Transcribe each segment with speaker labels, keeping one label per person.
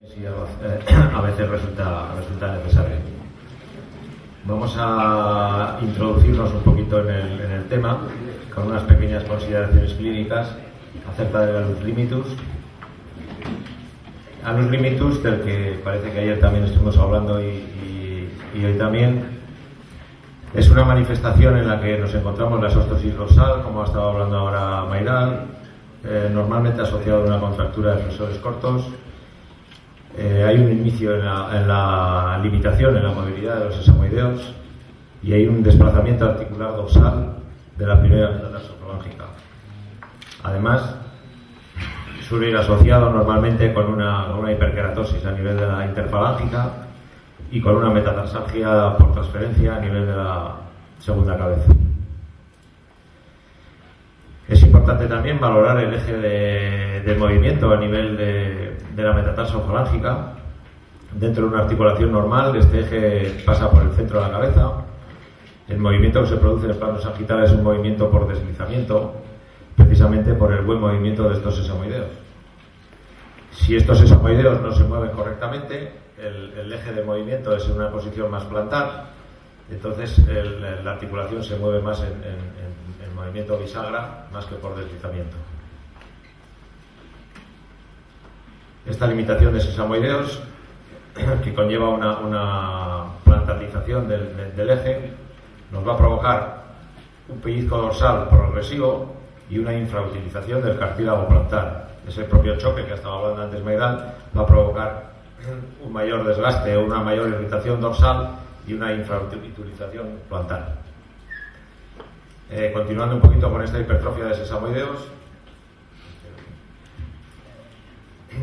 Speaker 1: Sí, a veces resulta necesario. Vamos a introducirnos un poquito en el tema con unas pequeñas consideraciones clínicas acerca del Alus limitus. Alus limitus, del que parece que ayer también estuvimos hablando y hoy también, es una manifestación en la que nos encontramos la osteosis dorsal, como ha estado hablando ahora Mayral, normalmente asociado a una contractura de flexores cortos. Hay un inicio en la limitación en la movilidad de los sesamoideos y hay un desplazamiento articular dorsal de la primera metatarsofalangica. Además, suele ir asociado normalmente con una hiperkeratosis a nivel de la interfalángica y con una metatarsalgia por transferencia a nivel de la segunda cabeza. Es importante también valorar el eje de movimiento a nivel de la metatarsofalangica. Dentro de una articulación normal, este eje pasa por el centro de la cabeza. El movimiento que se produce en el plano sagital es un movimiento por deslizamiento, precisamente por el buen movimiento de estos sesamoideos. Si estos sesamoideos no se mueven correctamente, el eje de movimiento es en una posición más plantar, entonces la articulación se mueve más en movimiento bisagra más que por deslizamiento. Esta limitación de sesamoideos, que conlleva una plantarización del eje, nos va a provocar un pellizco dorsal progresivo y una infrautilización del cartílago plantar. Ese propio choque que estaba hablando antes Mayral va a provocar un mayor desgaste o una mayor irritación dorsal y una infrautilización plantar. Continuando un poquito con esta hipertrofia de sesamoideos,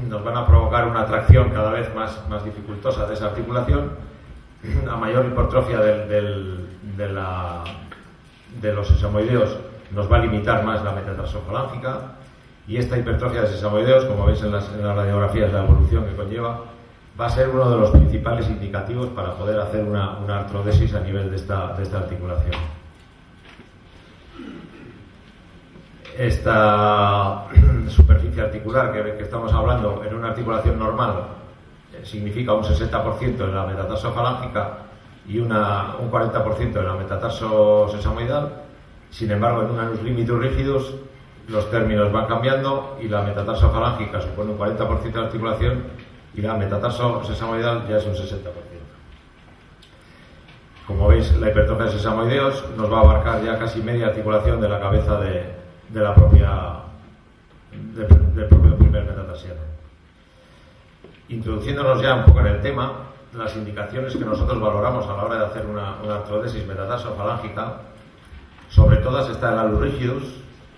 Speaker 1: nos van a provocar una tracción cada vez más dificultosa de esa articulación. A mayor hipertrofia de los sesamoideos nos va a limitar más la metatarsofalangica, y esta hipertrofia de sesamoideos, como veis en las radiografías, la evolución que conlleva, va a ser uno de los principales indicativos para poder hacer una artrodesis a nivel de esta articulación. Esta superficie articular que estamos hablando en una articulación normal significa un 60% en la metatarsofalangica y un 40% en la metatarso-sesamoidal. Sin embargo, en un Alus limitus rigidus los términos van cambiando y la metatarsofalangica supone un 40% de la articulación y la metatarso-sesamoidal ya es un 60%. Como veis, la hipertrofia de sesamoideos nos va a abarcar ya casi media articulación de la cabeza del propio primer metatarsiano. Introduciéndonos ya un poco en el tema, las indicaciones que nosotros valoramos a la hora de hacer una artrodesis metatarsofalangica, sobre todas está el Alus rigidus.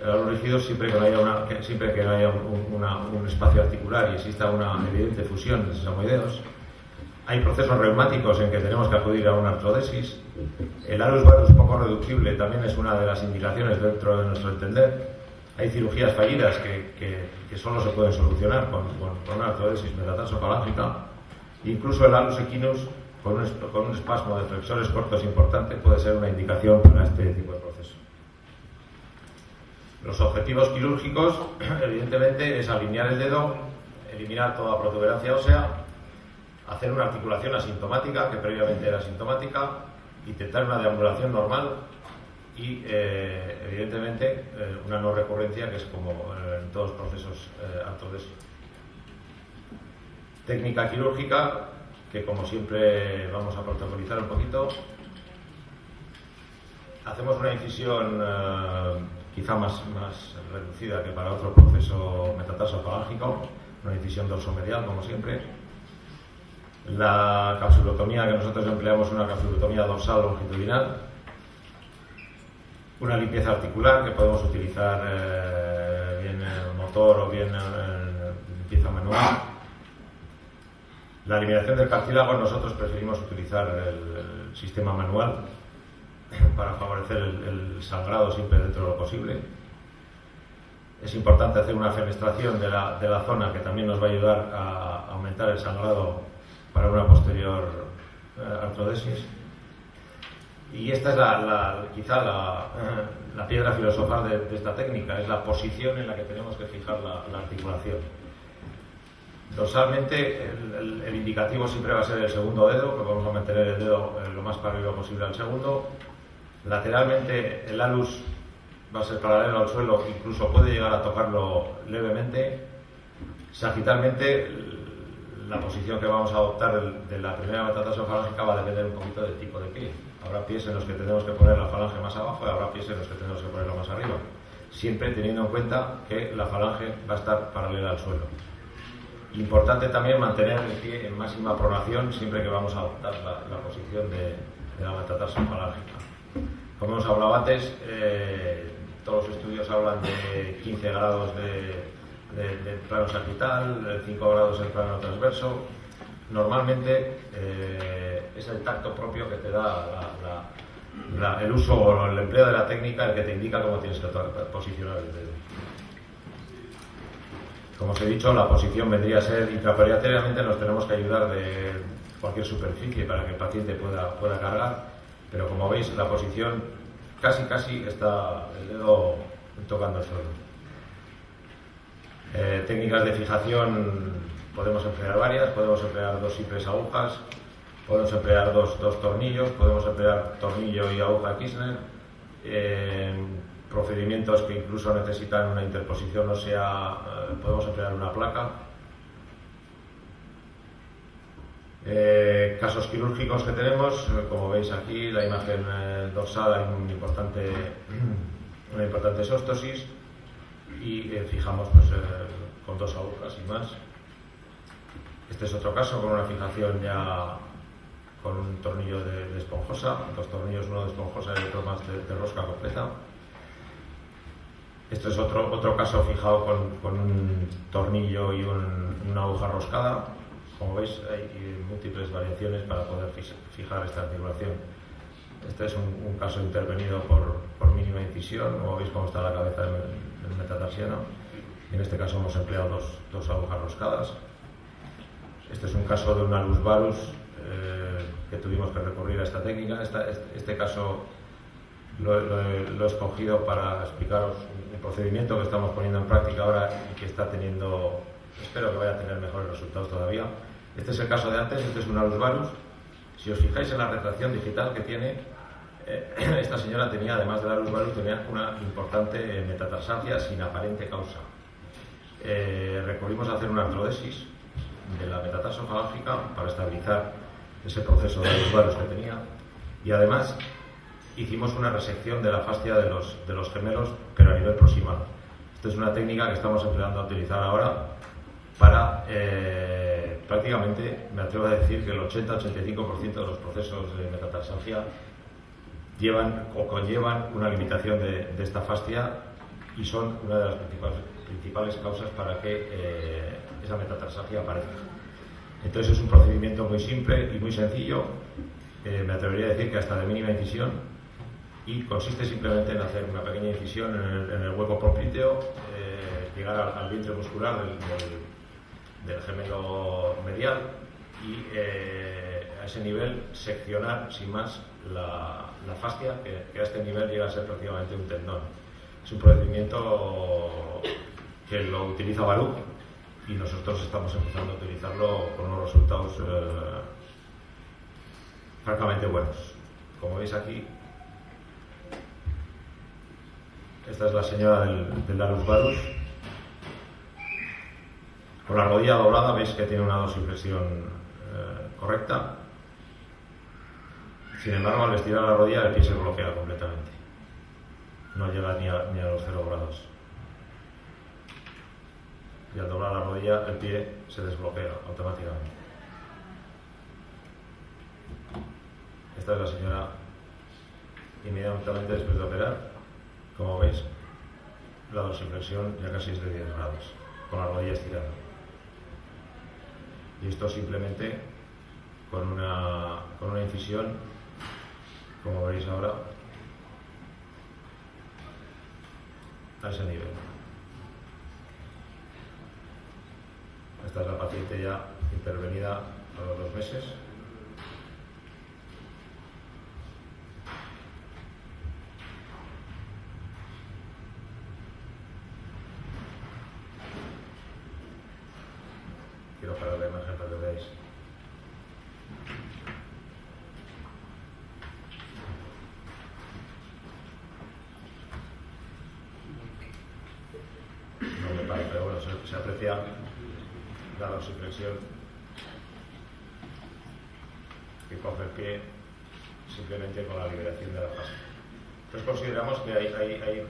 Speaker 1: El Alus rigidus siempre que no haya un espacio articular y exista una evidente fusión de sesamoideos. Hay procesos reumáticos en que tenemos que acudir a una artrodesis. El Alus valgus poco reductible también es una de las indicaciones dentro de nuestro entender. Hay cirugías fallidas que solo se pueden solucionar con una artrodesis metatarsofalangica. Incluso el Alus equinus, con un espasmo de flexores cortos importante, puede ser una indicación para este tipo de proceso. Los objetivos quirúrgicos, evidentemente, es alinear el dedo, eliminar toda protuberancia ósea, hacer una articulación asintomática, que previamente era asintomática, intentar una deambulación normal y, evidentemente, una no recurrencia, que es como en todos los procesos artrodesis. Técnica quirúrgica, que como siempre vamos a protocolizar un poquito. Hacemos una incisión quizá más reducida que para otro proceso metatarsofalágico, una incisión dorsomedial, como siempre. La capsulotomía que nosotros empleamos, una capsulotomía dorsal longitudinal. Una limpieza articular que podemos utilizar bien motor o bien limpieza manual. La eliminación del cartílago, nosotros preferimos utilizar el sistema manual para favorecer el sangrado siempre dentro de lo posible. Es importante hacer una fenestración de la zona, que también nos va a ayudar a aumentar el sangrado para una posterior artrodesis. Y esta es quizá la piedra filosofal de esta técnica, es la posición en la que tenemos que fijar la articulación. Dorsalmente el indicativo siempre va a ser el segundo dedo, que vamos a mantener el dedo lo más paralelo posible al segundo. Lateralmente el alus va a ser paralelo al suelo, incluso puede llegar a tocarlo levemente. Sagitalmente la posición que vamos a adoptar de la primera metatarsofalángica va a depender un poquito del tipo de pie. Habrá pies en los que tenemos que poner la falange más abajo y habrá pies en los que tenemos que ponerlo más arriba, siempre teniendo en cuenta que la falange va a estar paralela al suelo. Importante también mantener el pie en máxima pronación siempre que vamos a adoptar la posición de la metatarsofalágica. Como hemos hablado antes, todos los estudios hablan de 15 grados del plano sagital, 5 grados en plano transverso. Normalmente es el tacto propio que te da el uso o el empleo de la técnica el que te indica cómo tienes que posicionar el dedo. Como os he dicho, la posición vendría a ser intraoperatoriamente, nos tenemos que ayudar de cualquier superficie para que el paciente pueda cargar, pero como veis la posición casi está el dedo tocando el suelo. Técnicas de fijación podemos emplear varias, podemos emplear 2 simples agujas, podemos emplear dos tornillos, podemos emplear tornillo y aguja Kirchner, procedimientos que incluso necesitan una interposición ósea, podemos emplear una placa. Casos quirúrgicos que tenemos, como veis aquí, la imagen dorsal, hay una importante esóstosis y fijamos pues, con 2 agujas y más. Este es otro caso con una fijación ya con un tornillo de esponjosa, 2 tornillos, uno de esponjosa y otro más de rosca completa. Este es otro caso fijado con un tornillo y una aguja roscada. Como veis, hay múltiples variaciones para poder fijar esta articulación. Este es un caso intervenido por mínima incisión. Como veis cómo está la cabeza del metatarsiano. En este caso hemos empleado dos agujas roscadas. Este es un caso de un alus varus que tuvimos que recurrir a esta técnica. Este caso lo he escogido para explicaros un procedimiento que estamos poniendo en práctica ahora y que está teniendo, espero que vaya a tener mejores resultados todavía. Este es el caso de antes, este es un alus varus. Si os fijáis en la retracción digital que tiene, esta señora tenía, además del alus varus, tenía una importante metatarsalgia sin aparente causa. Recurrimos a hacer una artrodesis de la metatarsofalágica para estabilizar ese proceso de alus varus que tenía, y además hicimos una resección de la fascia de los gemelos, pero a nivel proximal. Esta es una técnica que estamos empezando a utilizar ahora para prácticamente, me atrevo a decir que el 80-85% de los procesos de metatarsalgia llevan o conllevan una limitación de esta fascia y son una de las principales causas para que esa metatarsalgia aparezca. Entonces es un procedimiento muy simple y muy sencillo, me atrevería a decir que hasta de mínima incisión, y consiste simplemente en hacer una pequeña incisión en el hueco popliteo, llegar al vientre muscular del gemelo medial y a ese nivel seccionar sin más la fascia, que a este nivel llega a ser prácticamente un tendón. Es un procedimiento que lo utiliza Baruch y nosotros estamos empezando a utilizarlo con unos resultados francamente buenos. Como veis aquí, esta es la señora del alus varus. Con la rodilla doblada veis que tiene una dorsiflexión correcta. Sin embargo, al estirar la rodilla el pie se bloquea completamente. No llega ni a los 0 grados. Y al doblar la rodilla el pie se desbloquea automáticamente. Esta es la señora inmediatamente después de operar. Como veis, la dorsiflexión ya casi es de 10 grados, con la rodilla estirada. Y esto simplemente con una incisión, como veréis ahora, a ese nivel. Esta es la paciente ya intervenida a los 2 meses. Quiero ejemplo para la imagen para que veáis. No me parece, pero bueno, se aprecia la dorsiflexión que coge el pie simplemente con la liberación de la fascia. Entonces consideramos que hay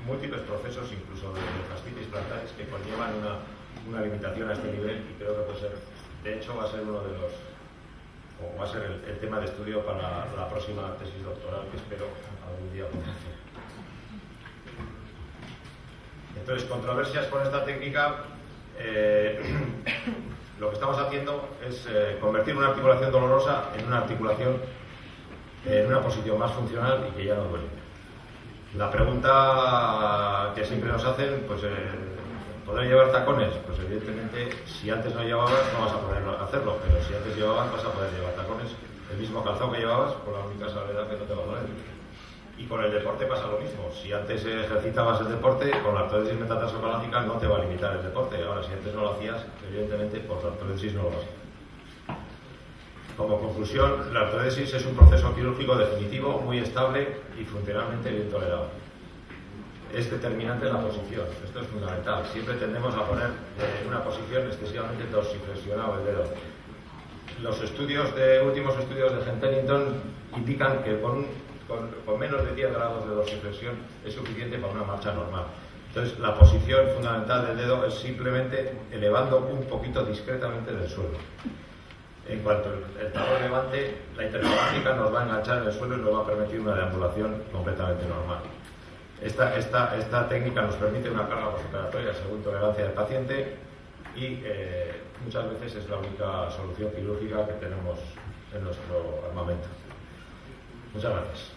Speaker 1: múltiples procesos, incluso de fascitis plantares, que conllevan una limitación a este nivel, y creo que puede ser, de hecho va a ser uno de los, o va a ser el tema de estudio para la próxima tesis doctoral que espero algún día poder hacer. Entonces, controversias con esta técnica, lo que estamos haciendo es convertir una articulación dolorosa en una articulación en una posición más funcional y que ya no duele. La pregunta que siempre nos hacen, pues, ¿podré llevar tacones? Pues evidentemente, si antes no llevabas, no vas a poder hacerlo, pero si antes llevabas, vas a poder llevar tacones, el mismo calzado que llevabas, con la única salvedad que no te va a doler. Y con el deporte pasa lo mismo. Si antes ejercitabas el deporte, con la artrodesis metatarsopalágica no te va a limitar el deporte. Ahora, si antes no lo hacías, evidentemente, por la artrodesis no lo vas a hacer. Como conclusión, la artrodesis es un proceso quirúrgico definitivo, muy estable y funcionalmente bien tolerado. Es determinante la posición, esto es fundamental. Siempre tendemos a poner en una posición excesivamente dorsiflexionado el dedo. Los últimos estudios de Huntington indican que con menos de 10 grados de dorsiflexión es suficiente para una marcha normal. Entonces, la posición fundamental del dedo es simplemente elevando un poquito discretamente del suelo. En cuanto el talón levante, la interfalágica nos va a enganchar en el suelo y nos va a permitir una deambulación completamente normal. Esta técnica nos permite una carga postoperatoria según tolerancia del paciente y muchas veces es la única solución quirúrgica que tenemos en nuestro armamento. Muchas gracias.